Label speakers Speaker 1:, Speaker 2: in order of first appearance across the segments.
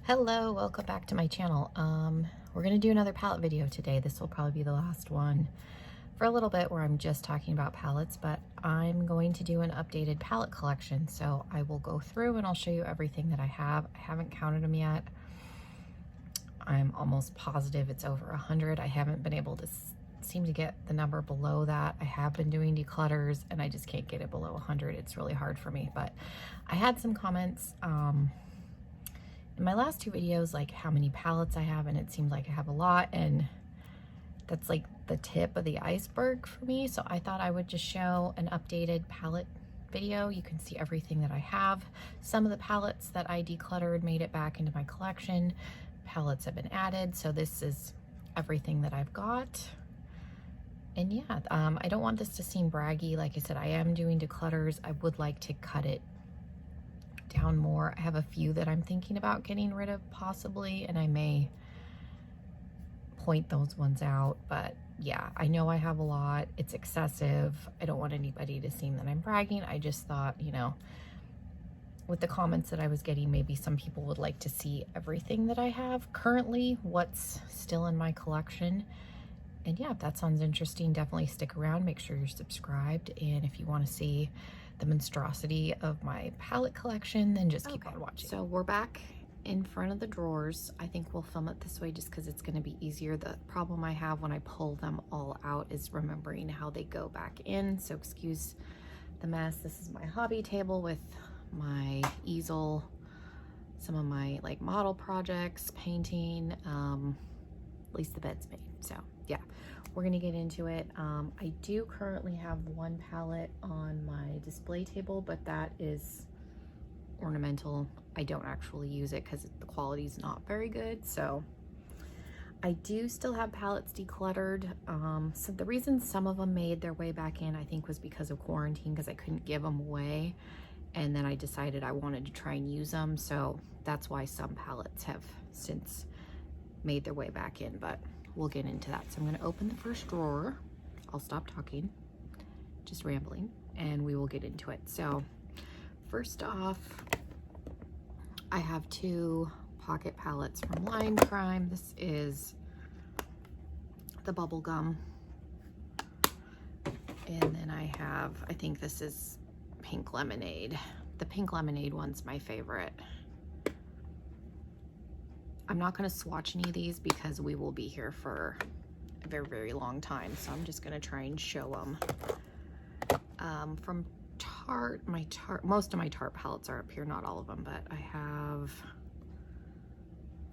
Speaker 1: Hello, welcome back to my channel. We're gonna do another palette video today. This will probably be the last one for a little bit where I'm just talking about palettes, but I'm going to do an updated palette collection. So I will go through and I'll show you everything that I have. I haven't counted them yet. I'm almost positive it's over 100. I haven't been able to seem to get the number below that. I have been doing declutters and I just can't get it below 100. It's really hard for me, but I had some comments in my last two videos, like how many palettes I have, and it seems like I have a lot, and that's like the tip of the iceberg for me. So I thought I would just show an updated palette video. You can see everything that I have. Some of the palettes that I decluttered made it back into my collection. Palettes have been added, so this is everything that I've got. And yeah, I don't want this to seem braggy. Like I said, I am doing declutters. I would like to cut it down more. I have a few that I'm thinking about getting rid of possibly, and I may point those ones out, but yeah, I know I have a lot. It's excessive. I don't want anybody to seem that I'm bragging. I just thought, you know, with the comments that I was getting, maybe some people would like to see everything that I have currently, what's still in my collection. And yeah, if that sounds interesting, definitely stick around. Make sure you're subscribed, and if you want to see the monstrosity of my palette collection, then just keep on watching. So we're back in front of the drawers. I think we'll film it this way just because it's going to be easier. The problem I have when I pull them all out is remembering how they go back in, so excuse the mess. This is my hobby table with my easel, some of my like model projects, painting, at least the bed's made. So yeah, we're gonna get into it. I do currently have one palette on my display table, but that is ornamental. I don't actually use it because the quality is not very good. So I do still have palettes decluttered. So the reason some of them made their way back in, I think, was because of quarantine, because I couldn't give them away. And then I decided I wanted to try and use them. So that's why some palettes have since made their way back in, but we'll get into that. So I'm going to open the first drawer. I'll stop talking, just rambling, and we will get into it. So first off, I have two pocket palettes from Line Crime. This is the Bubblegum, and then I have, I think this is Pink Lemonade. The Pink Lemonade one's my favorite. I'm not going to swatch any of these because we will be here for a very, very long time. So I'm just going to try and show them. From Tarte, most of my Tarte palettes are up here, not all of them, but I have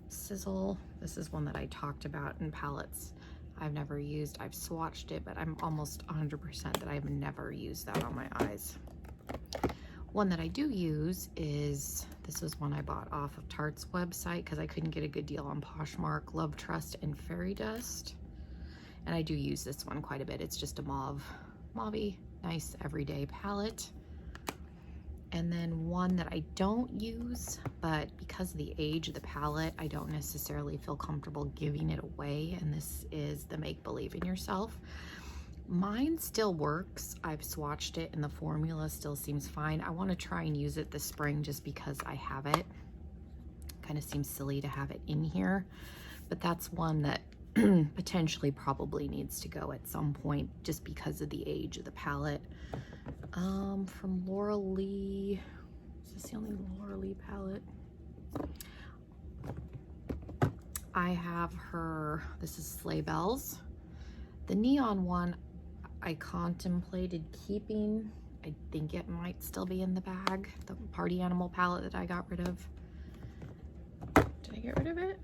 Speaker 1: Sizzle. This is one that I talked about in palettes I've never used. I've swatched it, but I'm almost 100% that I've never used that on my eyes. One that I do use is, this was one I bought off of Tarte's website because I couldn't get a good deal on Poshmark, Love Trust, and Fairy Dust. And I do use this one quite a bit. It's just a mauvey, nice everyday palette. And then one that I don't use, but because of the age of the palette, I don't necessarily feel comfortable giving it away. And this is the Make Believe in Yourself. Mine still works. I've swatched it and the formula still seems fine. I want to try and use it this spring just because I have it. Kind of seems silly to have it in here, but that's one that potentially probably needs to go at some point just because of the age of the palette. From Laura Lee, is this the only Laura Lee palette? I have her, this is Sleigh Bells. The neon one I contemplated keeping. I think it might still be in the bag. The Party Animal palette that I got rid of. Did I get rid of it?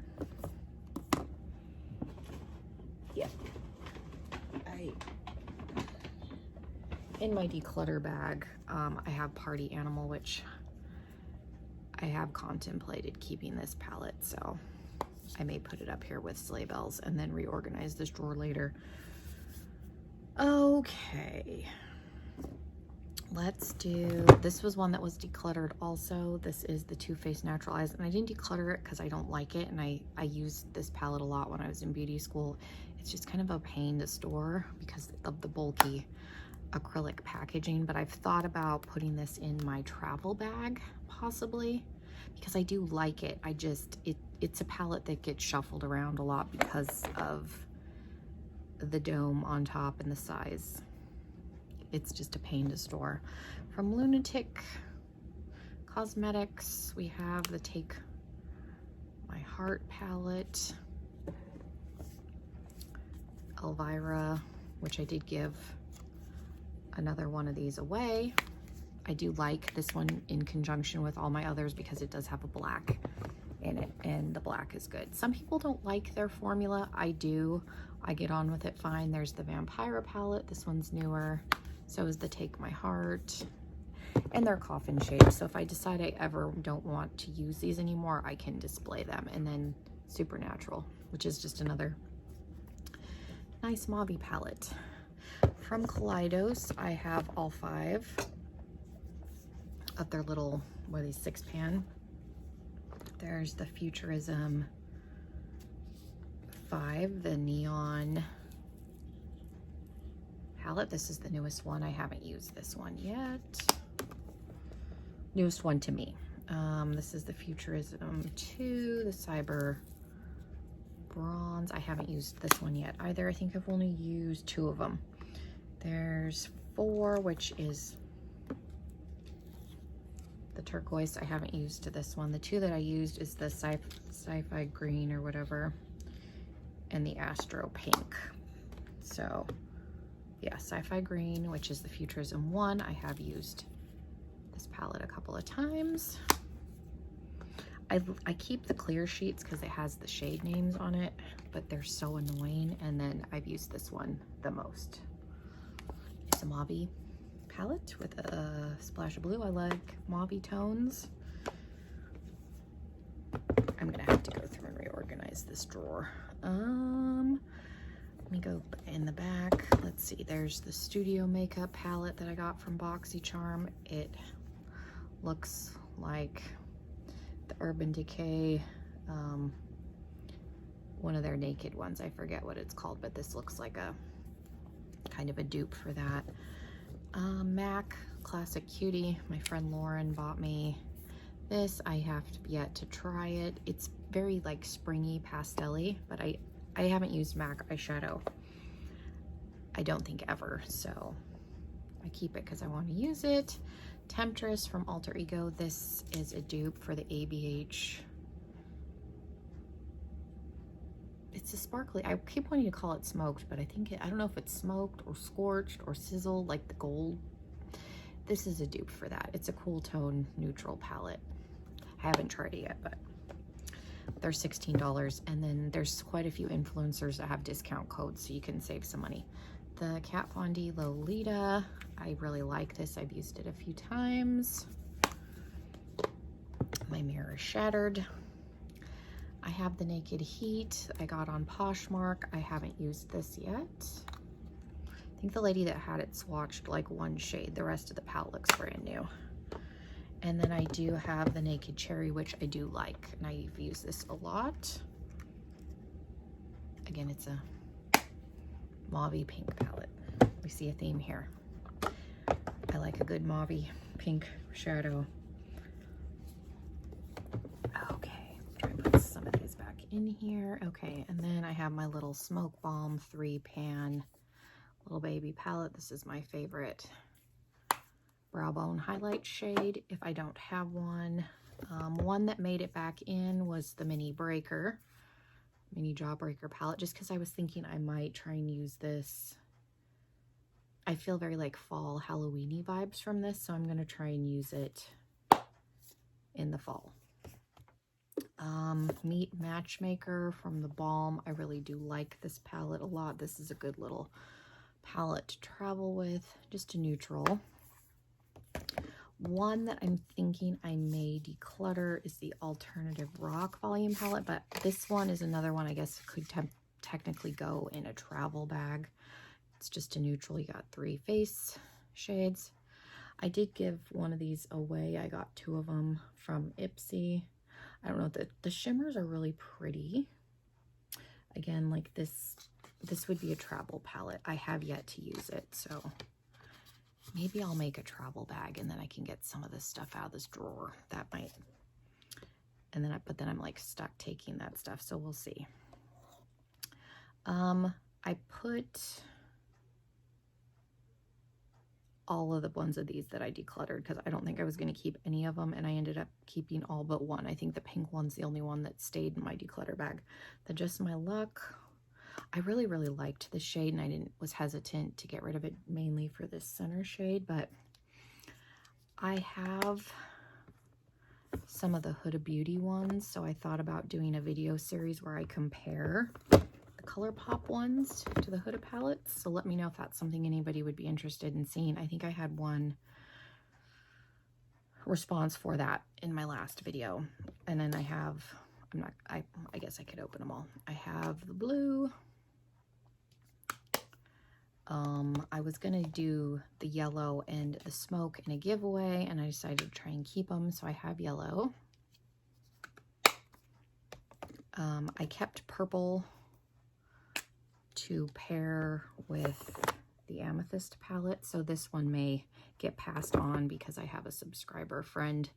Speaker 1: Yeah. In my declutter bag, I have Party Animal, which I have contemplated keeping this palette, so I may put it up here with Sleigh Bells and then reorganize this drawer later. Okay, let's do, this was one that was decluttered also. This is the Too Faced Natural Eyes, and I didn't declutter it because I don't like it, and I used this palette a lot when I was in beauty school. It's just kind of a pain to store because of the bulky acrylic packaging, but I've thought about putting this in my travel bag possibly. because I do like it. It's a palette that gets shuffled around a lot because of the dome on top and the size. It's just a pain to store. From Lunatic Cosmetics, we have the Take My Heart palette. Elvira, which I did give another one of these away. I do like this one in conjunction with all my others because it does have a black in it, and the black is good. Some people don't like their formula. I do. I get on with it fine. There's the Vampira palette. This one's newer. So is the Take My Heart. And they're coffin shaped. So if I decide I ever don't want to use these anymore, I can display them. And then Supernatural, which is just another nice mauve palette. From Kaleidos, I have all 5 of their little, what are these, 6-pan. There's the Futurism 5, the Neon palette. This is the newest one. I haven't used this one yet. Newest one to me. This is the Futurism 2, the Cyber Bronze. I haven't used this one yet either. I think I've only used 2 of them. There's 4, which is the turquoise. I haven't used this one. The 2 that I used is the Sci-Fi Green or whatever, and the Astro Pink. So yeah, Sci-Fi Green, which is the Futurism 1. I have used this palette a couple of times. I keep the clear sheets because it has the shade names on it, but they're so annoying. And then I've used this one the most. It's a mauve palette with a splash of blue. I like mauve tones. I'm gonna have to go through and reorganize this drawer. Let me go in the back. Let's see, there's the Studio Makeup palette that I got from BoxyCharm. It looks like the Urban Decay, one of their naked ones. I forget what it's called, but this looks like a kind of a dupe for that. MAC Classic Cutie. My friend Lauren bought me this. I have yet to try it. It's very like springy pastel-y, but I haven't used MAC eyeshadow, I don't think ever, so I keep it because I want to use it. Temptress from Alter Ego. This is a dupe for the ABH. It's a sparkly, I keep wanting to call it smoked, but I don't know if it's smoked or scorched or sizzled, like the gold. This is a dupe for that. It's a cool tone neutral palette. I haven't tried it yet, but they're $16. And then there's quite a few influencers that have discount codes, so you can save some money. The Kat Von D Lolita. I really like this. I've used it a few times. My mirror is shattered. I have the Naked Heat I got on Poshmark. I haven't used this yet. I think the lady that had it swatched like one shade. The rest of the palette looks brand new. And then I do have the Naked Cherry, which I do like, and I've used this a lot. Again, it's a mauve pink palette. We see a theme here. I like a good mauve pink shadow. Okay, try to put some of these back in here. Okay, and then I have my little Smoke Bomb 3-pan little baby palette. This is my favorite brow bone highlight shade if I don't have one. One that made it back in was the Mini Jawbreaker palette, just because I was thinking I might try and use this. I feel very like fall Halloween-y vibes from this, so I'm going to try and use it in the fall. Meet Matchmaker from the Balm. I really do like this palette a lot. This is a good little palette to travel with, just a neutral. One that I'm thinking I may declutter is the Alternative Rock Volume palette, but this one is another one I guess could technically go in a travel bag. It's just a neutral. You got 3 face shades. I did give one of these away. I got 2 of them from Ipsy. I don't know, the shimmers are really pretty. Again, like this would be a travel palette. I have yet to use it, so maybe I'll make a travel bag and then I can get some of this stuff out of this drawer. That might And then but then I'm like stuck taking that stuff, so we'll see. I put all of the ones of these that I decluttered because I don't think I was going to keep any of them, and I ended up keeping all but one. I think the pink one's the only one that stayed in my declutter bag. The Just My Luck, I really liked the shade, and I was hesitant to get rid of it mainly for this center shade, but I have some of the Huda Beauty ones, so I thought about doing a video series where I compare the ColourPop ones to the Huda palettes. So let me know if that's something anybody would be interested in seeing. I think I had one response for that in my last video. And then I have, I guess I could open them all. I have the blue. I was gonna do the yellow and the smoke in a giveaway, and I decided to try and keep them, so I have yellow. I kept purple to pair with the Amethyst palette, so this one may get passed on because I have a subscriber friend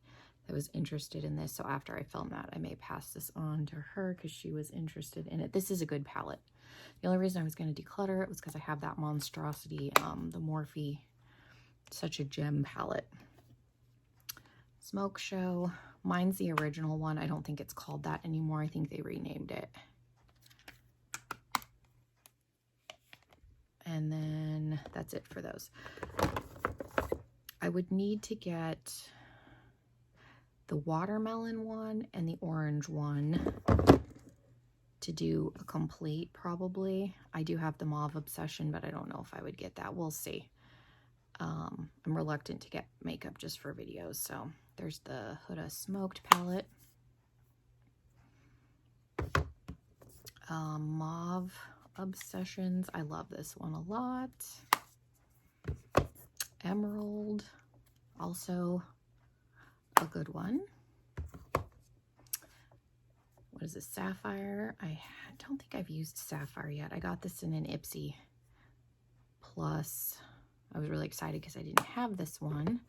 Speaker 1: that was interested in this, so after I film that, I may pass this on to her because she was interested in it. This is a good palette. The only reason I was going to declutter it was because I have that Monstrosity, the Morphe, such a gem palette. Smoke Show. Mine's the original one. I don't think it's called that anymore. I think they renamed it. And then that's it for those. I would need to get the watermelon one and the orange one to do a complete, probably. I do have the Mauve Obsession, but I don't know if I would get that. We'll see. I'm reluctant to get makeup just for videos. So there's the Huda Smoked palette. Mauve Obsessions. I love this one a lot. Emerald. Also a good one. What is this? Sapphire. I don't think I've used Sapphire yet. I got this in an Ipsy Plus. I was really excited because I didn't have this one.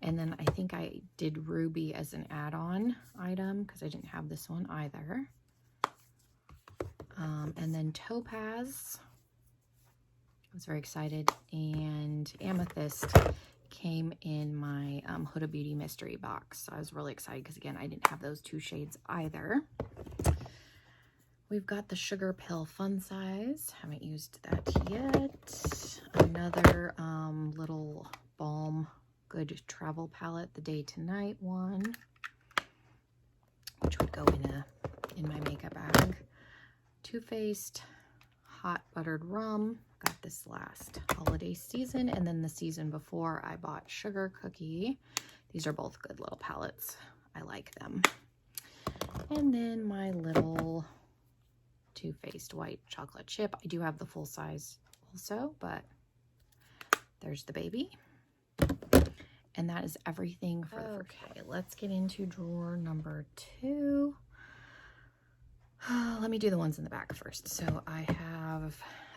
Speaker 1: And then I think I did Ruby as an add-on item because I didn't have this one either. And then Topaz. I was very excited. And Amethyst came in my Huda Beauty mystery box. So I was really excited because, again, I didn't have those two shades either. We've got the Sugar Pill Fun Size. Haven't used that yet. Another little Balm Good Travel palette, the Day to Night one, which would go in my makeup bag. Too Faced Hot Buttered Rum. Got this last holiday season, and then the season before I bought Sugar Cookie. These are both good little palettes. I like them. And then my little Too Faced White Chocolate Chip. I do have the full size also, but there's the baby. And that is everything for the first. Okay, let's get into drawer number 2. Let me do the ones in the back first. So I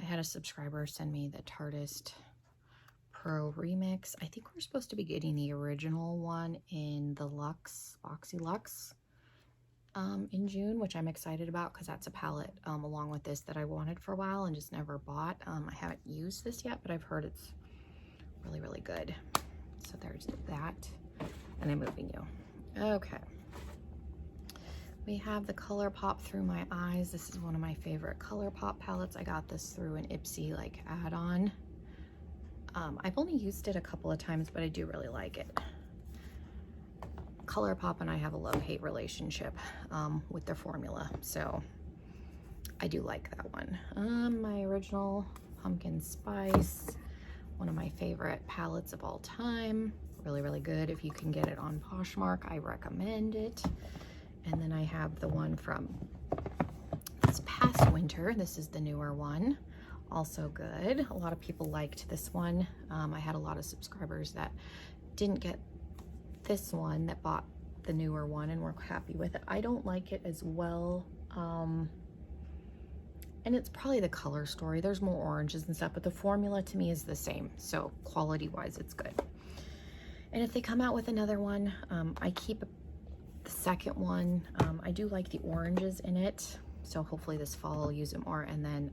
Speaker 1: had a subscriber send me the Tarteist Pro Remix. I think we're supposed to be getting the original one in the Luxe, Boxy Luxe, in June, which I'm excited about because that's a palette along with this that I wanted for a while and just never bought. I haven't used this yet, but I've heard it's really good. So there's that. And I'm moving you. Okay. We have the ColourPop Through My Eyes. This is one of my favorite ColourPop palettes. I got this through an Ipsy like add-on. I've only used it a couple of times, but I do really like it. ColourPop and I have a love-hate relationship with their formula, so I do like that one. My original Pumpkin Spice, one of my favorite palettes of all time. Really good. If you can get it on Poshmark, I recommend it. And then I have the one from this past winter. This is the newer one. Also good. A lot of people liked this one. I had a lot of subscribers that didn't get this one that bought the newer one and were happy with it. I don't like it as well. And it's probably the color story. There's more oranges and stuff, but the formula to me is the same. So quality-wise, it's good. And if they come out with another one, I keep The second one, I do like the oranges in it, so hopefully this fall I'll use it more. And then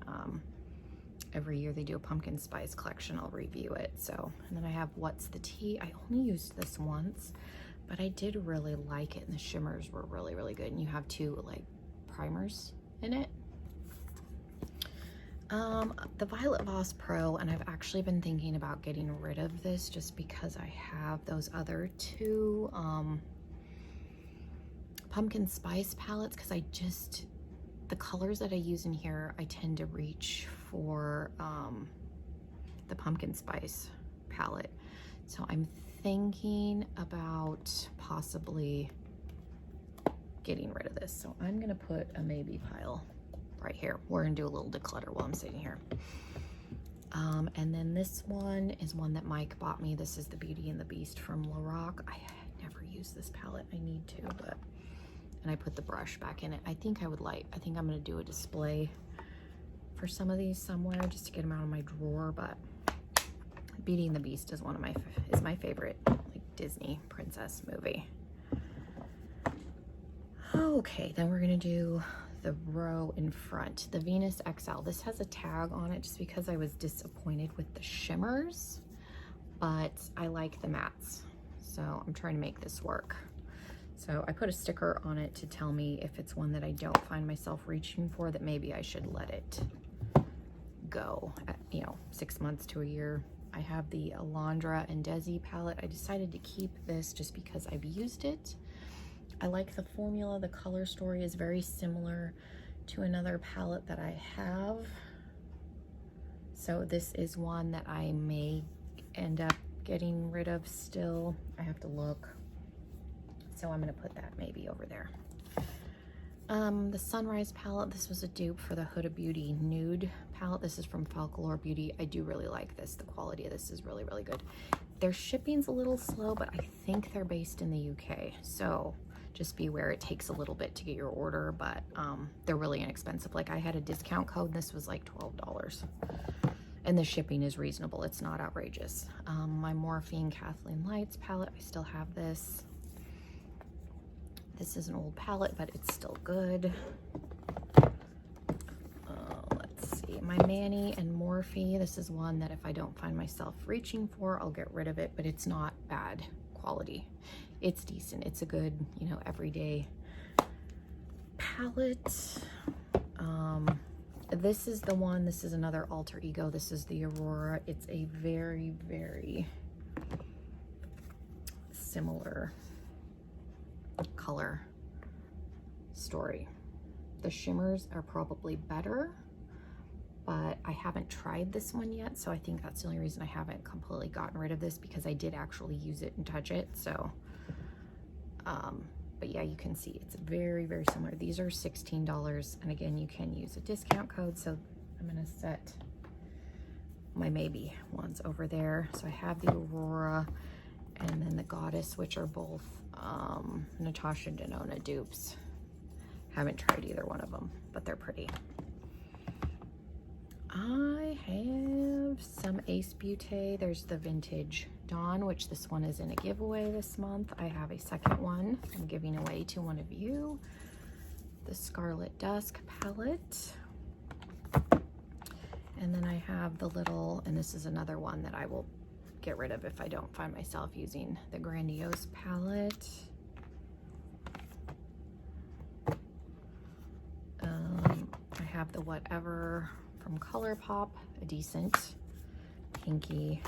Speaker 1: every year they do a pumpkin spice collection, I'll review it. So, and then I have What's the Tea. I only used this once, but I did really like it, and the shimmers were really, really good. And you have two like primers in it. The Violet Voss Pro, and I've actually been thinking about getting rid of this just because I have those other two pumpkin spice palettes, because the colors that I use in here, I tend to reach for the pumpkin spice palette. So I'm thinking about possibly getting rid of this. So I'm gonna put a maybe pile right here. We're gonna do a little declutter while I'm sitting here. And then this one is one that Mike bought me. This is the Beauty and the Beast from Lorac. I never use this palette. I need to, but, and I put the brush back in it. I think I'm gonna do a display for some of these somewhere just to get them out of my drawer, but Beauty and the Beast is my favorite like Disney princess movie. Okay, then we're gonna do the row in front, the Venus XL. This has a tag on it just because I was disappointed with the shimmers, but I like the mattes, so I'm trying to make this work. So I put a sticker on it to tell me if it's one that I don't find myself reaching for, that maybe I should let it go at, 6 months to a year. I have the Alondra and Desi palette. I decided to keep this just because I've used it. I like the formula. The color story is very similar to another palette that I have. So this is one that I may end up getting rid of still. I have to look. So I'm gonna put that maybe over there. The Sunrise palette, this was a dupe for the Huda Beauty Nude palette. This is from Folklore Beauty. I do really like this. The quality of this is really, really good. Their shipping's a little slow, but I think they're based in the UK. So just be aware, it takes a little bit to get your order, but they're really inexpensive. Like I had a discount code, this was like $12. And the shipping is reasonable, it's not outrageous. My Morphine Kathleen Lights palette, I still have this. This is an old palette, but it's still good. Let's see, my Manny and Morphe. This is one that if I don't find myself reaching for, I'll get rid of it, but it's not bad quality. It's decent. It's a good, everyday palette. This is the one, this is another alter ego. This is the Aurora. It's a very, very similar color story. The shimmers are probably better, but I haven't tried this one yet, so I think that's the only reason I haven't completely gotten rid of this, because I did actually use it and touch it. So but yeah, you can see it's very, very similar. These are $16, and again, you can use a discount code. So I'm gonna set my maybe ones over there. So I have the Aurora and then the Goddess, which are both Natasha Denona dupes. Haven't tried either one of them, but they're pretty. I have some Ace Beauté. There's the Vintage Dawn, which this one is in a giveaway this month. I have a second one I'm giving away to one of you. The Scarlet Dusk palette. And then I have the little, and this is another one that I will get rid of if I don't find myself using, the Grandiose palette. I have the Whatever from ColourPop, a decent pinky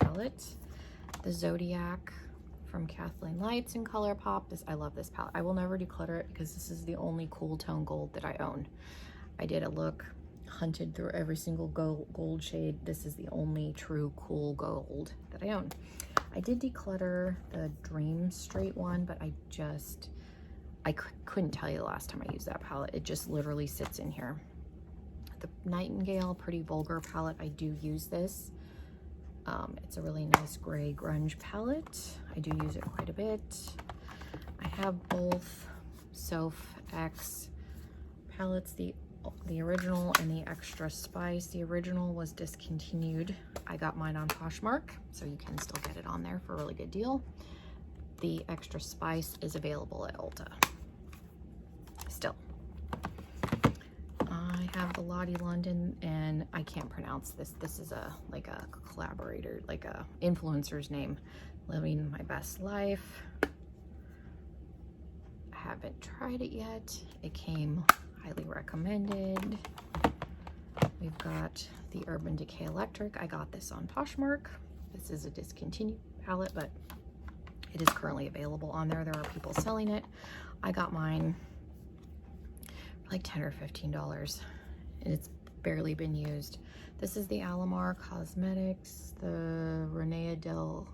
Speaker 1: palette. The Zodiac from Kathleen Lights in ColourPop. I love this palette. I will never declutter it because this is the only cool tone gold that I own. I did a look, hunted through every single gold shade. This is the only true cool gold that I own. I did declutter the Dream Straight one, but I couldn't tell you the last time I used that palette. It just literally sits in here. The Nightingale Pretty Vulgar palette, I do use this. It's a really nice gray grunge palette. I do use it quite a bit. I have both Soph X palettes, the original and the Extra Spice. The original was discontinued. I got mine on Poshmark, so you can still get it on there for a really good deal. the Extra Spice is available at Ulta. Still. I have the Lottie London, and I can't pronounce this. This is like a collaborator, like a influencer's name. Living My Best Life. I haven't tried it yet. It came highly recommended. We've got the Urban Decay Electric. I got this on Poshmark. This is a discontinued palette, but it is currently available on there. There are people selling it. I got mine for like $10 or $15, and it's barely been used. This is the Alamar Cosmetics, the Renea del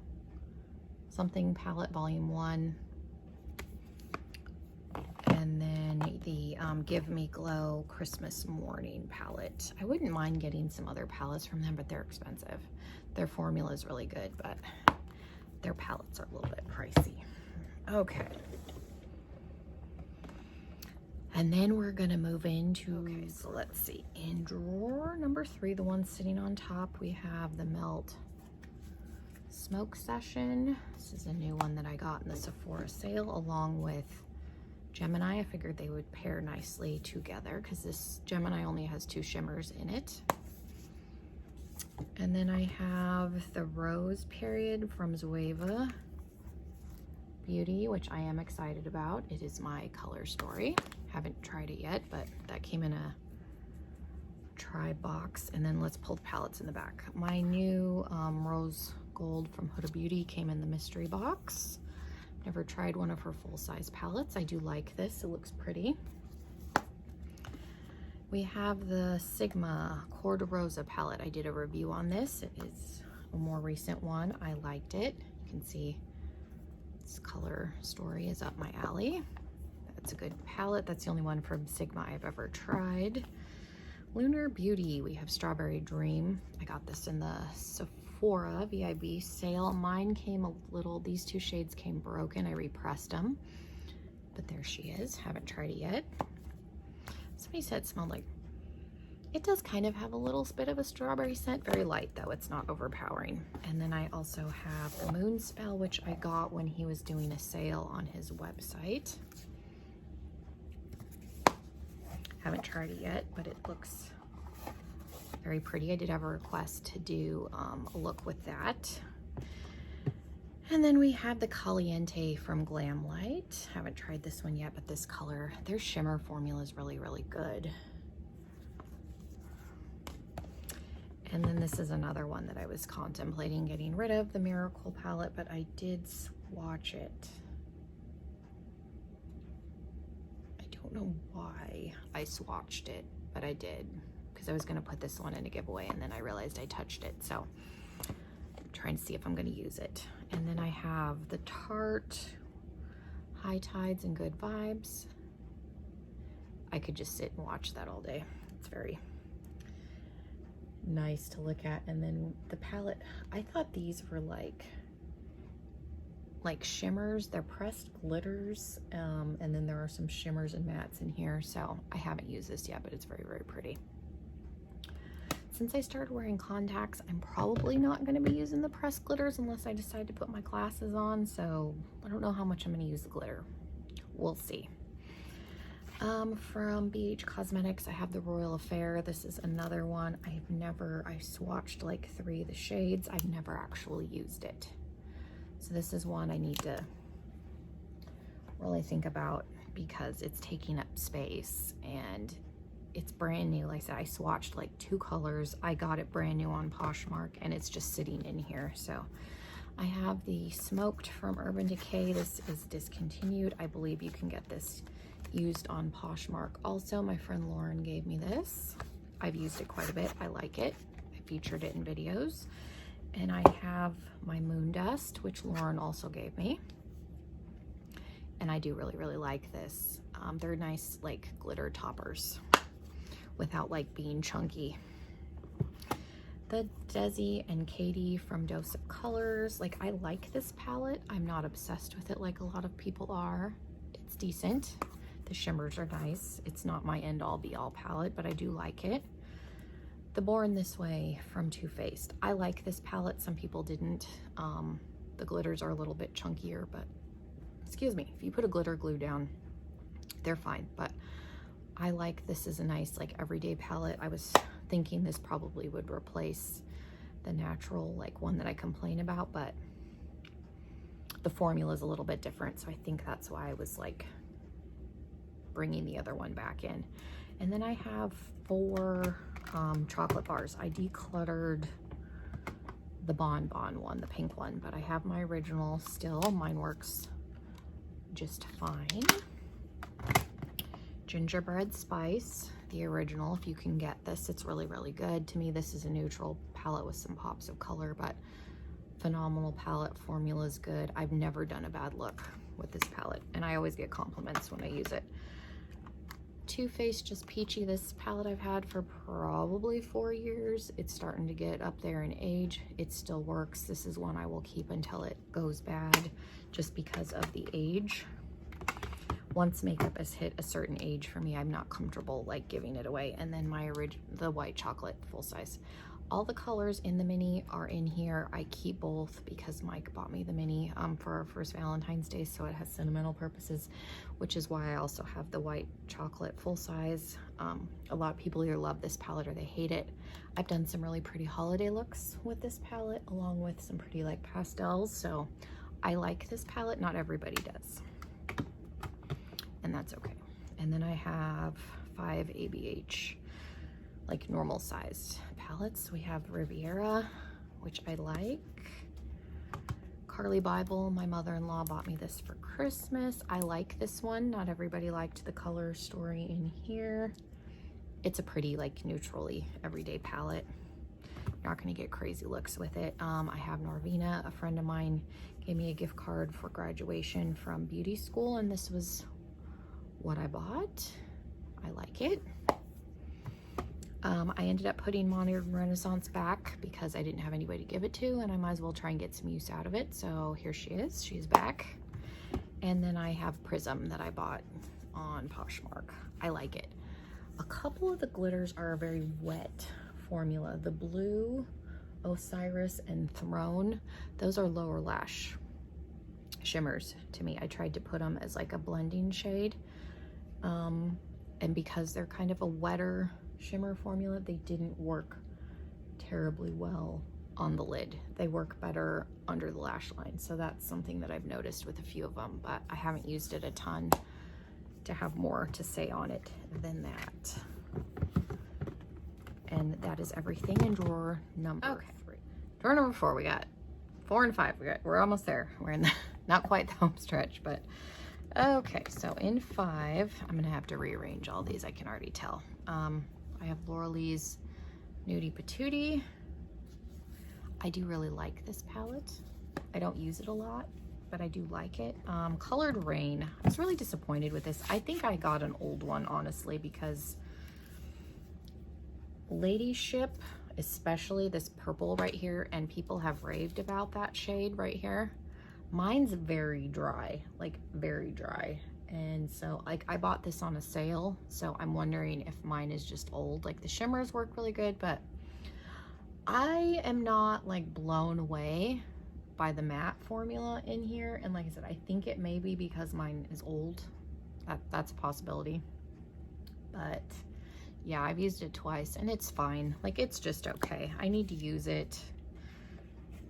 Speaker 1: something palette, volume 1. And then the Give Me Glow Christmas Morning palette. I wouldn't mind getting some other palettes from them, but they're expensive. Their formula is really good, but their palettes are a little bit pricey. Okay. And then we're gonna move into, so let's see, in drawer number 3, the one sitting on top, we have the Melt Smoke Session. This is a new one that I got in the Sephora sale along with Gemini. I figured they would pair nicely together because this Gemini only has 2 shimmers in it. And then I have the Rose Period from Zoeva Beauty, which I am excited about. It is my color story. Haven't tried it yet, but that came in a try box. And then let's pull the palettes in the back. My new Rose Gold from Huda Beauty came in the mystery box. Never tried one of her full-size palettes. I do like this. It looks pretty. We have the Sigma Cor de Rosa palette. I did a review on this. It is a more recent one. I liked it. You can see this color story is up my alley. That's a good palette. That's the only one from Sigma I've ever tried. Lunar Beauty. We have Strawberry Dream. I got this in the Sephora VIB sale. Mine came a little, these 2 shades came broken. I repressed them, but there she is. Haven't tried it yet. Somebody said it smelled like, it does kind of have a little bit of a strawberry scent, very light though, it's not overpowering. And then I also have the Moon Spell, which I got when he was doing a sale on his website. Haven't tried it yet, but it looks very pretty. I did have a request to do a look with that. And then we have the Caliente from Glamlight. Haven't tried this one yet, but this color, their shimmer formula is really, really good. And then this is another one that I was contemplating getting rid of, the Miracle palette, but I did swatch it. I don't know why I swatched it, but I did, because I was gonna put this one in a giveaway and then I realized I touched it. So I'm trying to see if I'm gonna use it. And then I have the Tarte High Tides and Good Vibes. I could just sit and watch that all day. It's very nice to look at. And then the palette, I thought these were like shimmers. They're pressed glitters, and then there are some shimmers and mattes in here. So I haven't used this yet, but it's very, very pretty. Since I started wearing contacts, I'm probably not going to be using the pressed glitters unless I decide to put my glasses on. So I don't know how much I'm going to use the glitter. We'll see. From BH Cosmetics, I have the Royal Affair. This is another one. I swatched like 3 of the shades. I've never actually used it. So this is one I need to really think about because it's taking up space and it's brand new. Like I said, I swatched like 2 colors. I got it brand new on Poshmark and it's just sitting in here. So I have the Smoked from Urban Decay. This is discontinued. I believe you can get this used on Poshmark. Also, my friend Lauren gave me this. I've used it quite a bit. I like it. I featured it in videos. And I have my Moon Dust, which Lauren also gave me. And I do really, really like this. They're nice like glitter toppers without like being chunky. The Desi and Katie from Dose of Colors. Like, I like this palette. I'm not obsessed with it like a lot of people are. It's decent. The shimmers are nice. It's not my end-all be-all palette, but I do like it. The Born This Way from Too Faced. I like this palette. Some people didn't. The glitters are a little bit chunkier, but excuse me, if you put a glitter glue down, they're fine. But I like this as a nice like everyday palette. I was thinking this probably would replace the natural like one that I complain about, but the formula is a little bit different. So I think that's why I was like bringing the other one back in. And then I have 4 chocolate bars. I decluttered the Bon Bon one, the pink one, but I have my original still. Mine works just fine. Gingerbread Spice, the original. If you can get this, it's really, really good. To me, this is a neutral palette with some pops of color, but phenomenal palette. Formula is good. I've never done a bad look with this palette, and I always get compliments when I use it. Too Faced Just Peachy. This palette I've had for probably 4 years. It's starting to get up there in age. It still works. This is one I will keep until it goes bad, just because of the age. Once makeup has hit a certain age for me, I'm not comfortable like giving it away. And then my the white chocolate full size. All the colors in the mini are in here. I keep both because Mike bought me the mini for our first Valentine's Day, so it has sentimental purposes, which is why I also have the white chocolate full size. A lot of people either love this palette or they hate it. I've done some really pretty holiday looks with this palette, along with some pretty like pastels, so I like this palette. Not everybody does, and that's okay. And then I have 5 ABH like normal sized palettes. We have Riviera, which I like. Carly Bible, my mother-in-law bought me this for Christmas. I like this one. Not everybody liked the color story in here. It's a pretty like neutrally everyday palette. You're not gonna get crazy looks with it. I have Norvina. A friend of mine gave me a gift card for graduation from beauty school, and this was what I bought. I like it. I ended up putting Modern Renaissance back because I didn't have anybody to give it to, and I might as well try and get some use out of it. So here she is. She's back. And then I have Prism that I bought on Poshmark. I like it. A couple of the glitters are a very wet formula. The blue, Osiris, and Throne, those are lower lash shimmers to me. I tried to put them as like a blending shade. And because they're kind of a wetter shimmer formula, they didn't work terribly well on the lid. They work better under the lash line. So that's something that I've noticed with a few of them, but I haven't used it a ton to have more to say on it than that. And that is everything in drawer number 3. Drawer number 4, we got 4 and 5. We're almost there. We're in the, not quite the home stretch, but okay. So in 5, I'm gonna have to rearrange all these. I can already tell. I have Laura Lee's Nudie Patootie. I do really like this palette. I don't use it a lot, but I do like it. Colored Rain. I was really disappointed with this. I think I got an old one, honestly, because Ladyship, especially this purple right here, and people have raved about that shade right here. Mine's very dry, like very dry. And so like I bought this on a sale, so I'm wondering if mine is just old. Like the shimmers work really good, but I am not like blown away by the matte formula in here. And like I said, I think it may be because mine is old. That's a possibility. But yeah, I've used it twice and it's fine. Like it's just okay. I need to use it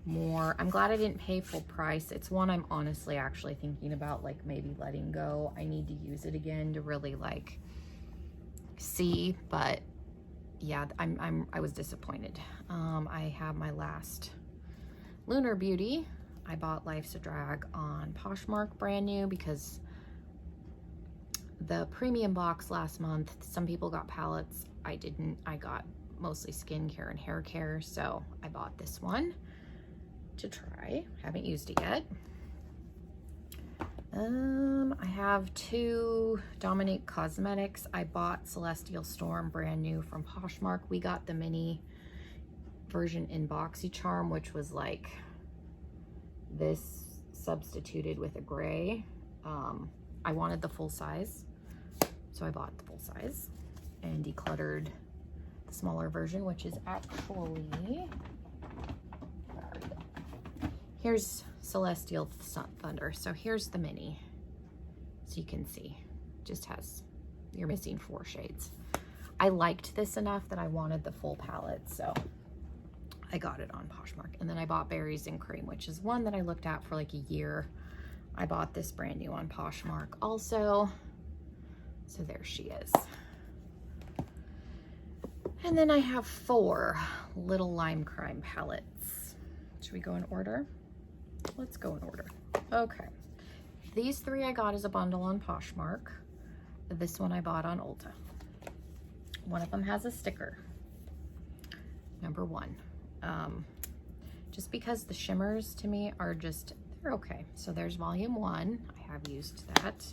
Speaker 1: more. I'm glad I didn't pay full price. It's one I'm honestly actually thinking about like maybe letting go. I need to use it again to really like see, but yeah, I was disappointed. I have my last Lunar Beauty. I bought Life's a Drag on Poshmark brand new because the premium box last month, some people got palettes. I didn't. I got mostly skincare and hair care, so I bought this one to try. Haven't used it yet. I have 2 Dominique Cosmetics. I bought Celestial Storm brand new from Poshmark. We got the mini version in BoxyCharm, which was like this substituted with a gray. I wanted the full size, so I bought the full size and decluttered the smaller version, which is actually, here's Celestial Thunder. So here's the mini. So you can see, just has, you're missing 4 shades. I liked this enough that I wanted the full palette, so I got it on Poshmark. And then I bought Berries and Cream, which is one that I looked at for like a year. I bought this brand new on Poshmark also. So there she is. And then I have 4 Little Lime Crime palettes. Should we go in order? Let's go in order. Okay. These 3 I got as a bundle on Poshmark. This one I bought on Ulta. One of them has a sticker. Number 1. Just because the shimmers to me are just, they're okay. So there's volume 1. I have used that.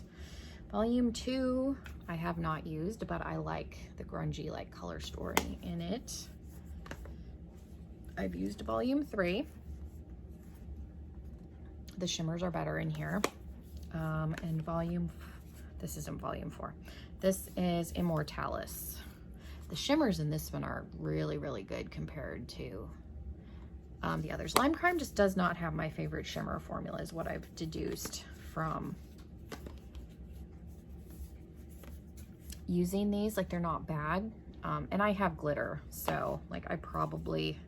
Speaker 1: Volume 2, I have not used, but I like the grungy like color story in it. I've used volume 3. The shimmers are better in here. And this isn't volume 4. This is Immortalis. The shimmers in this one are really, really good compared to the others. Lime Crime just does not have my favorite shimmer formula is what I've deduced from using these. Like, they're not bad. And I have glitter, so like I probably,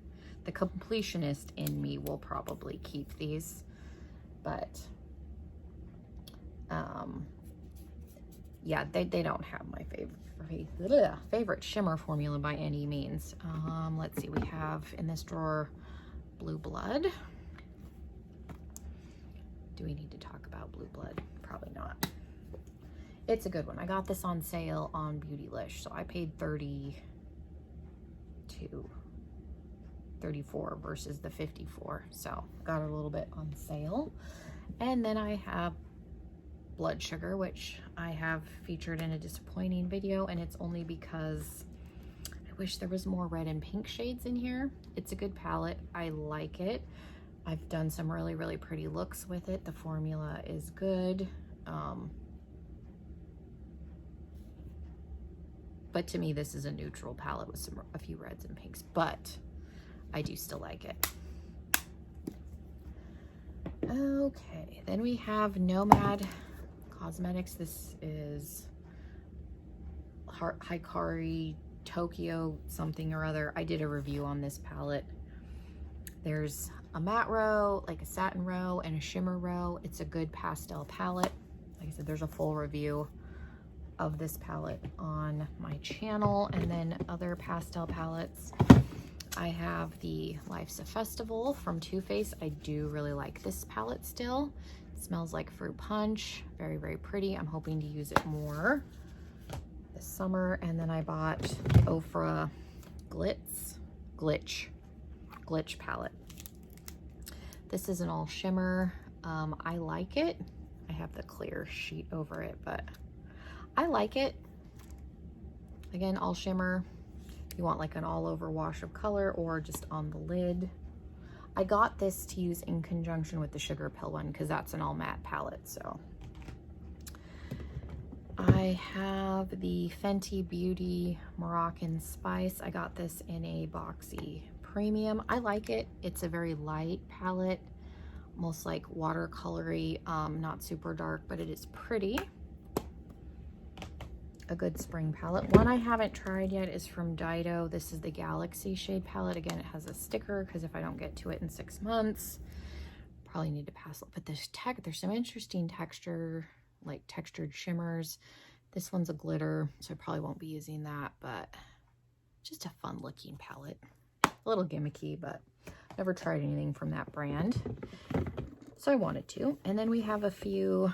Speaker 1: the completionist in me will probably keep these, but yeah, they don't have my favorite shimmer formula by any means. Let's see, we have in this drawer Blue Blood. Do we need to talk about Blue Blood? Probably not. It's a good one. I got this on sale on Beautylish, so I paid $32, $34 versus the $54, so got it a little bit on sale. And then I have Blood Sugar, which I have featured in a disappointing video, and it's only because I wish there was more red and pink shades in here. It's a good palette. I like it. I've done some really, really pretty looks with it. The formula is good. But to me, this is a neutral palette with a few reds and pinks, but I do still like it. Okay, then we have Nomad Cosmetics. This is Hikari Tokyo something or other. I did a review on this palette. There's a matte row, like a satin row, and a shimmer row. It's a good pastel palette. Like I said, there's a full review of this palette on my channel. And then other pastel palettes, I have the Life's a Festival from Too Faced. I do really like this palette still. It smells like fruit punch. Very, very pretty. I'm hoping to use it more this summer. And then I bought the Ofra Glitch palette. This is an all shimmer. I like it. I have the clear sheet over it, but I like it. Again, all shimmer. You want like an all over wash of color or just on the lid. I got this to use in conjunction with the Sugar Pill one because that's an all matte palette. So I have the Fenty Beauty Moroccan Spice. I got this in a boxy premium. I like it. It's a very light palette, almost like watercolory, not super dark, but it is pretty. A good spring palette. One I haven't tried yet is from Dido. This is the Galaxy shade palette. Again, it has a sticker because if I don't get to it in 6 months, probably need to pass it. But there's some interesting texture, like textured shimmers. This one's a glitter, so I probably won't be using that, but just a fun looking palette. A little gimmicky, but never tried anything from that brand, so I wanted to. And then we have a few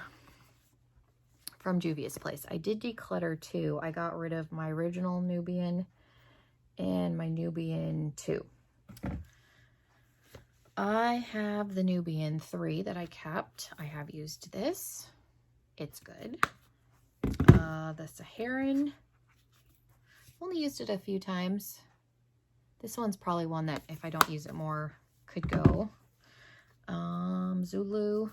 Speaker 1: from Juvia's Place. I did declutter too. I got rid of my original Nubian and my Nubian 2. I have the Nubian 3 that I kept. I have used this. It's good. The Saharan. Only used it a few times. This one's probably one that if I don't use it more could go. Zulu.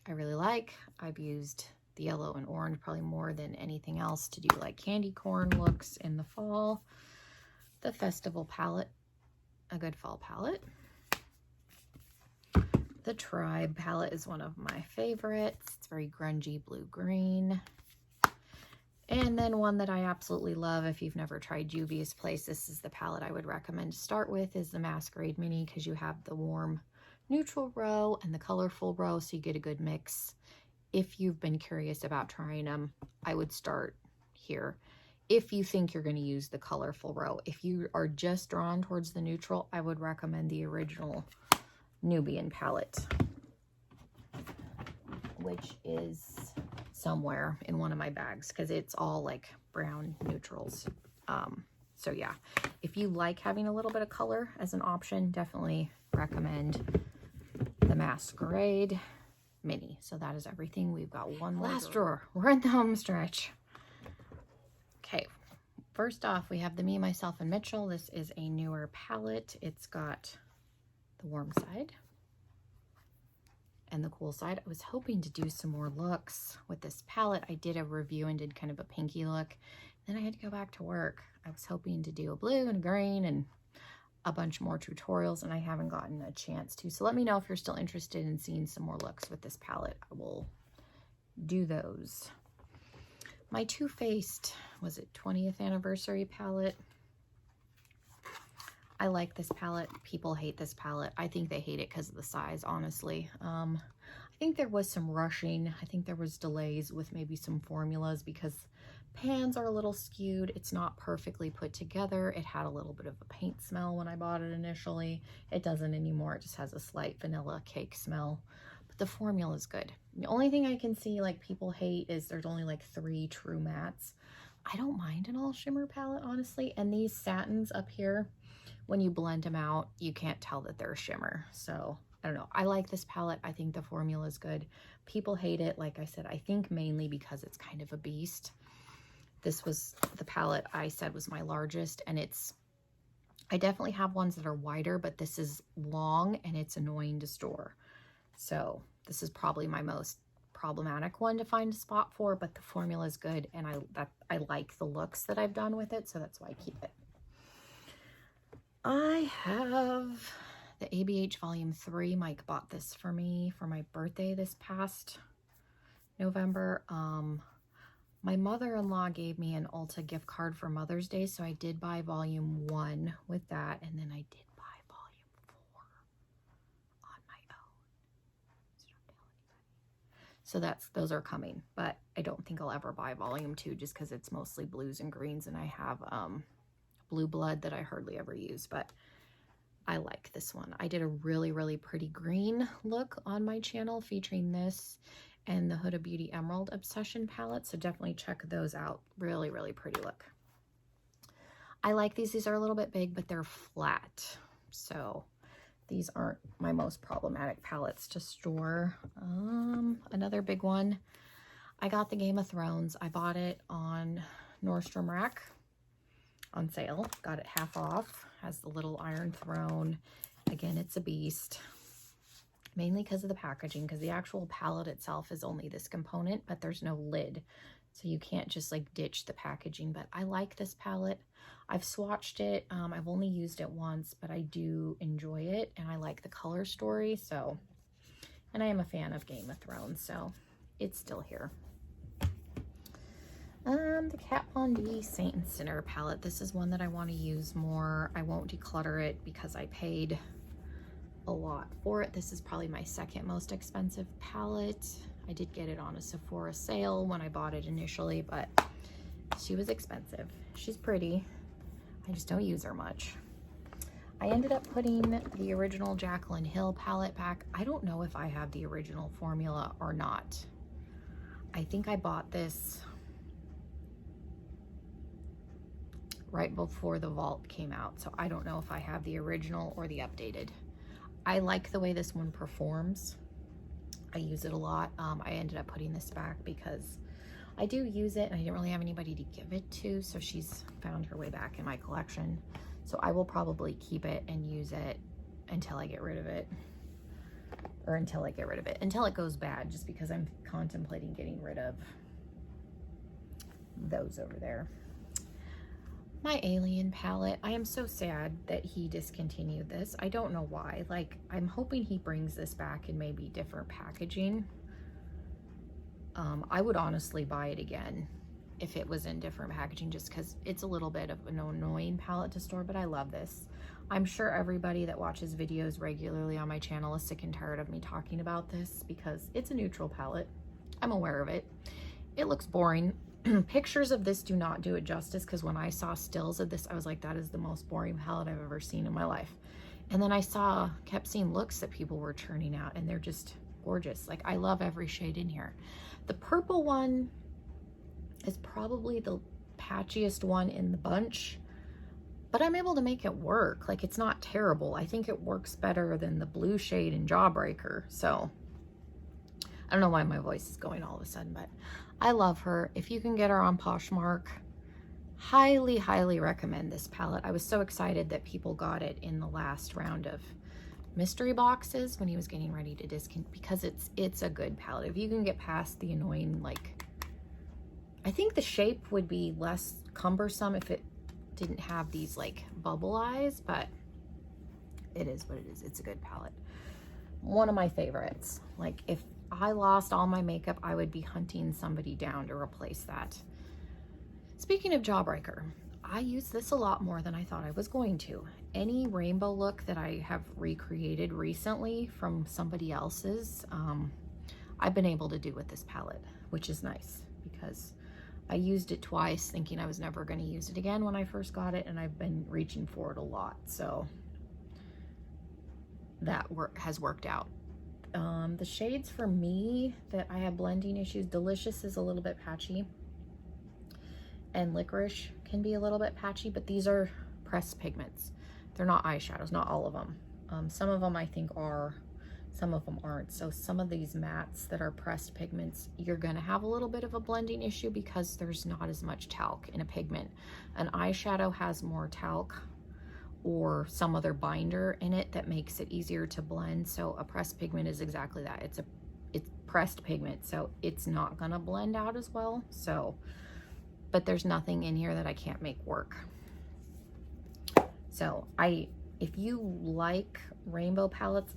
Speaker 1: I really like. I've used the yellow and orange probably more than anything else to do like candy corn looks in the fall. The Festival palette, a good fall palette. The Tribe palette is one of my favorites. It's very grungy blue-green. And then one that I absolutely love, if you've never tried Juvia's Place, this is the palette I would recommend to start with, is the Masquerade Mini, because you have the warm neutral row and the colorful row, so you get a good mix. If you've been curious about trying them, I would start here. If you think you're going to use the colorful row, if you are just drawn towards the neutral, I would recommend the original Nubian palette, which is somewhere in one of my bags because it's all like brown neutrals. So yeah, if you like having a little bit of color as an option, definitely recommend the Masquerade Mini. So that is everything. We've got one last drawer. We're in the home stretch. Okay, first off, we have the Me, Myself, and Mitchell. This is a newer palette. It's got the warm side and the cool side. I was hoping to do some more looks with this palette. I did a review and did kind of a pinky look. Then I had to go back to work. I was hoping to do a blue and a green and a bunch more tutorials, and I haven't gotten a chance to. So let me know if you're still interested in seeing some more looks with this palette. I will do those. My Too Faced, was it 20th anniversary palette? I like this palette. People hate this palette. I think they hate it because of the size, honestly. I think there was some rushing. I think there was delays with maybe some formulas because pans are a little skewed. It's not perfectly put together. It had a little bit of a paint smell when I bought it initially. It doesn't anymore. It just has a slight vanilla cake smell. But the formula is good. The only thing I can see like people hate is there's only like 3 true mattes. I don't mind an all shimmer palette, honestly. And these satins up here, when you blend them out, you can't tell that they're a shimmer. So I don't know. I like this palette. I think the formula is good. People hate it, like I said, I think mainly because it's kind of a beast. This was the palette I said was my largest, and I definitely have ones that are wider, but this is long and it's annoying to store. So this is probably my most problematic one to find a spot for, but the formula is good, and I like the looks that I've done with it, so that's why I keep it. I have the ABH Volume 3. Mike bought this for me for my birthday this past November. My mother-in-law gave me an Ulta gift card for Mother's Day, so I did buy Volume 1 with that, and then I did buy Volume 4 on my own. So don't tell anybody. So those are coming, but I don't think I'll ever buy Volume 2 just because it's mostly blues and greens, and I have Blue Blood that I hardly ever use, but I like this one. I did a really, really pretty green look on my channel featuring this and the Huda Beauty Emerald Obsession palette, so definitely check those out. Really, really pretty look. I like these. These are a little bit big, but they're flat, so these aren't my most problematic palettes to store. Another big one, I got the Game of Thrones. I bought it on Nordstrom Rack on sale. Got it half off. Has the little Iron Throne. Again, it's a beast. Mainly because of the packaging, because the actual palette itself is only this component, but there's no lid. So you can't just like ditch the packaging, but I like this palette. I've swatched it. I've only used it once, but I do enjoy it, and I like the color story. So, and I am a fan of Game of Thrones, so it's still here. The Kat Von D Saint and Sinner palette. This is one that I want to use more. I won't declutter it because I paid a lot for it. This is probably my second most expensive palette. I did get it on a Sephora sale when I bought it initially, but she was expensive. She's pretty. I just don't use her much. I ended up putting the original Jaclyn Hill palette back. I don't know if I have the original formula or not. I think I bought this right before the Vault came out, so I don't know if I have the original or the updated. I like the way this one performs. I use it a lot. I ended up putting this back because I do use it and I didn't really have anybody to give it to, so she's found her way back in my collection. So I will probably keep it and use it until I get rid of it. Or until I get rid of it. Until it goes bad, just because I'm contemplating getting rid of those over there. My Alien palette. I am so sad that he discontinued this. I don't know why. Like, I'm hoping he brings this back in maybe different packaging. I would honestly buy it again if it was in different packaging, just because it's a little bit of an annoying palette to store, but I love this. I'm sure everybody that watches videos regularly on my channel is sick and tired of me talking about this because it's a neutral palette. I'm aware of it. It looks boring. Pictures of this do not do it justice, because when I saw stills of this, I was like, that is the most boring palette I've ever seen in my life. And then I kept seeing looks that people were churning out, and they're just gorgeous. Like, I love every shade in here. The purple one is probably the patchiest one in the bunch, but I'm able to make it work. Like, it's not terrible. I think it works better than the blue shade in Jawbreaker. So I don't know why my voice is going all of a sudden, but I love her. If you can get her on Poshmark, highly, highly recommend this palette. I was so excited that people got it in the last round of mystery boxes when he was getting ready to discount, because it's a good palette. If you can get past the annoying, like, I think the shape would be less cumbersome if it didn't have these like bubble eyes, but it is what it is. It's a good palette. One of my favorites. Like, if I lost all my makeup, I would be hunting somebody down to replace that. Speaking of Jawbreaker, I use this a lot more than I thought I was going to. Any rainbow look that I have recreated recently from somebody else's, I've been able to do with this palette, which is nice because I used it twice thinking I was never going to use it again when I first got it, and I've been reaching for it a lot. So that has worked out. The shades for me that I have blending issues, Delicious is a little bit patchy, and Licorice can be a little bit patchy, but these are pressed pigments. They're not eyeshadows, not all of them. Some of them I think are, some of them aren't. So some of these mattes that are pressed pigments, you're gonna have a little bit of a blending issue because there's not as much talc in a pigment. An eyeshadow has more talc or some other binder in it that makes it easier to blend. So a pressed pigment is exactly that. It's pressed pigment, so it's not gonna blend out as well. So, but there's nothing in here that I can't make work. So if you like rainbow palettes,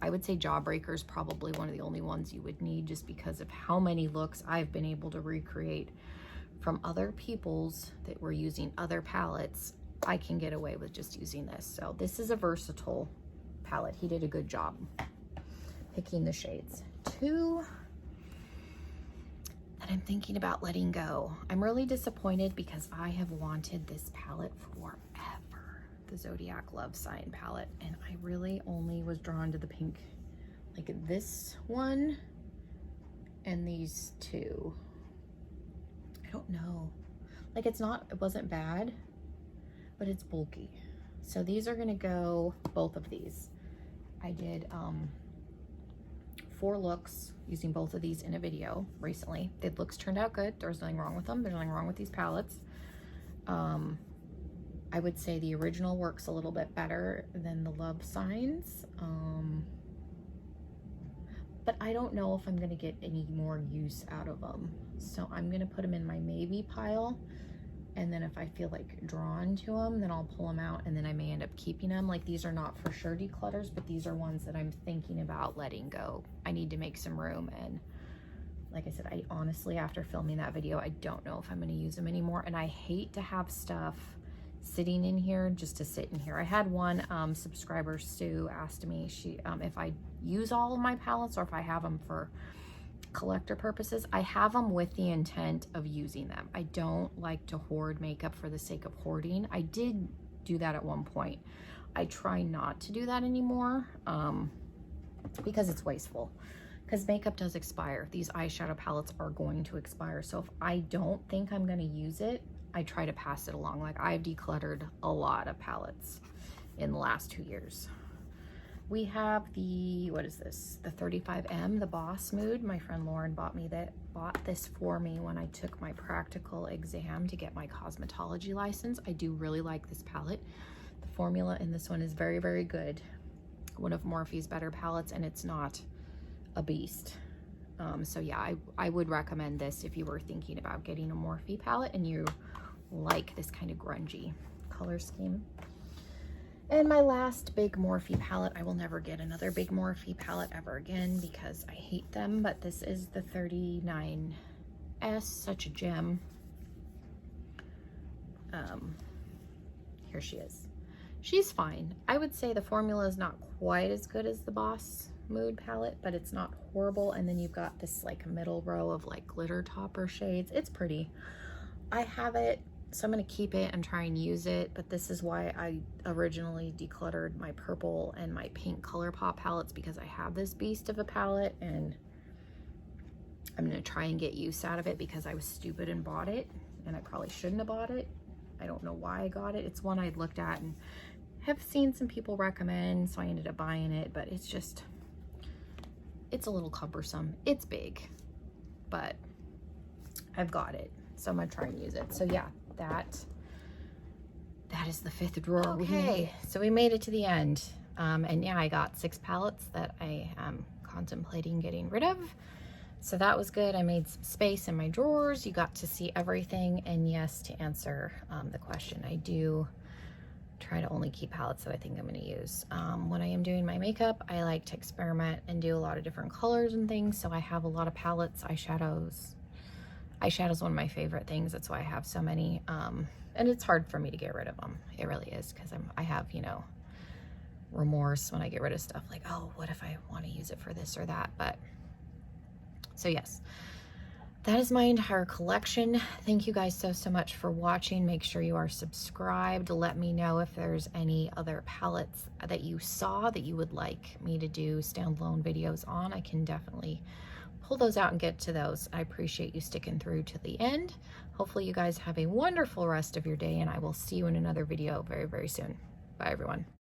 Speaker 1: I would say Jawbreaker is probably one of the only ones you would need, just because of how many looks I've been able to recreate from other people's that were using other palettes. I can get away with just using this. So this is a versatile palette. He did a good job picking the shades. Two that I'm thinking about letting go. I'm really disappointed because I have wanted this palette forever. The Zodiac Love Sign palette, and I really only was drawn to the pink, like this one and these two. I don't know, like it wasn't bad, but it's bulky. So these are gonna go, both of these. I did 4 looks using both of these in a video recently. The looks turned out good. There's nothing wrong with them. There's nothing wrong with these palettes. I would say the original works a little bit better than the Love Signs. But I don't know if I'm gonna get any more use out of them. So I'm gonna put them in my maybe pile. And then if I feel like drawn to them, then I'll pull them out, and then I may end up keeping them. Like, these are not for sure declutters, but these are ones that I'm thinking about letting go. I need to make some room, and like I said, I honestly, after filming that video, I don't know if I'm gonna use them anymore. And I hate to have stuff sitting in here just to sit in here. I had one subscriber, Sue, asked me if I use all of my palettes or if I have them for collector purposes. I have them with the intent of using them. I don't like to hoard makeup for the sake of hoarding. I did do that at one point. I try not to do that anymore because it's wasteful. Because makeup does expire. These eyeshadow palettes are going to expire. So if I don't think I'm gonna use it, I try to pass it along. Like, I've decluttered a lot of palettes in the last 2 years. We have the, what is this? The 35M, the Boss Mood. My friend Lauren bought this for me when I took my practical exam to get my cosmetology license. I do really like this palette. The formula in this one is very, very good. One of Morphe's better palettes, and it's not a beast. So yeah, I would recommend this if you were thinking about getting a Morphe palette and you like this kind of grungy color scheme. And my last Big Morphe palette, I will never get another Big Morphe palette ever again because I hate them, but this is the 39S, such a gem. Here she is. She's fine. I would say the formula is not quite as good as the Boss Mood palette, but it's not horrible. And then you've got this like middle row of like glitter topper shades. It's pretty. I have it, so I'm going to keep it and try and use it, but this is why I originally decluttered my purple and my pink ColourPop palettes, because I have this beast of a palette and I'm going to try and get use out of it because I was stupid and bought it, and I probably shouldn't have bought it. I don't know why I got it. It's one I'd looked at and have seen some people recommend, so I ended up buying it, but it's just, it's a little cumbersome. It's big, but I've got it, so I'm gonna try and use it. So yeah, that is the 5th drawer. Okay, so we made it to the end. And yeah, I got 6 palettes that I am contemplating getting rid of. So that was good. I made some space in my drawers. You got to see everything. And yes, to answer the question, I do try to only keep palettes that I think I'm going to use. When I am doing my makeup, I like to experiment and do a lot of different colors and things. So I have a lot of palettes, eyeshadows. Eyeshadows one of my favorite things. That's why I have so many. And it's hard for me to get rid of them. It really is, because I have, you know, remorse when I get rid of stuff, like, oh, what if I want to use it for this or that? But so yes, that is my entire collection. Thank you guys so much for watching. Make sure you are subscribed. Let me know if there's any other palettes that you saw that you would like me to do standalone videos on. I can definitely pull those out and get to those. I appreciate you sticking through to the end. Hopefully you guys have a wonderful rest of your day, and I will see you in another video very, very soon. Bye, everyone.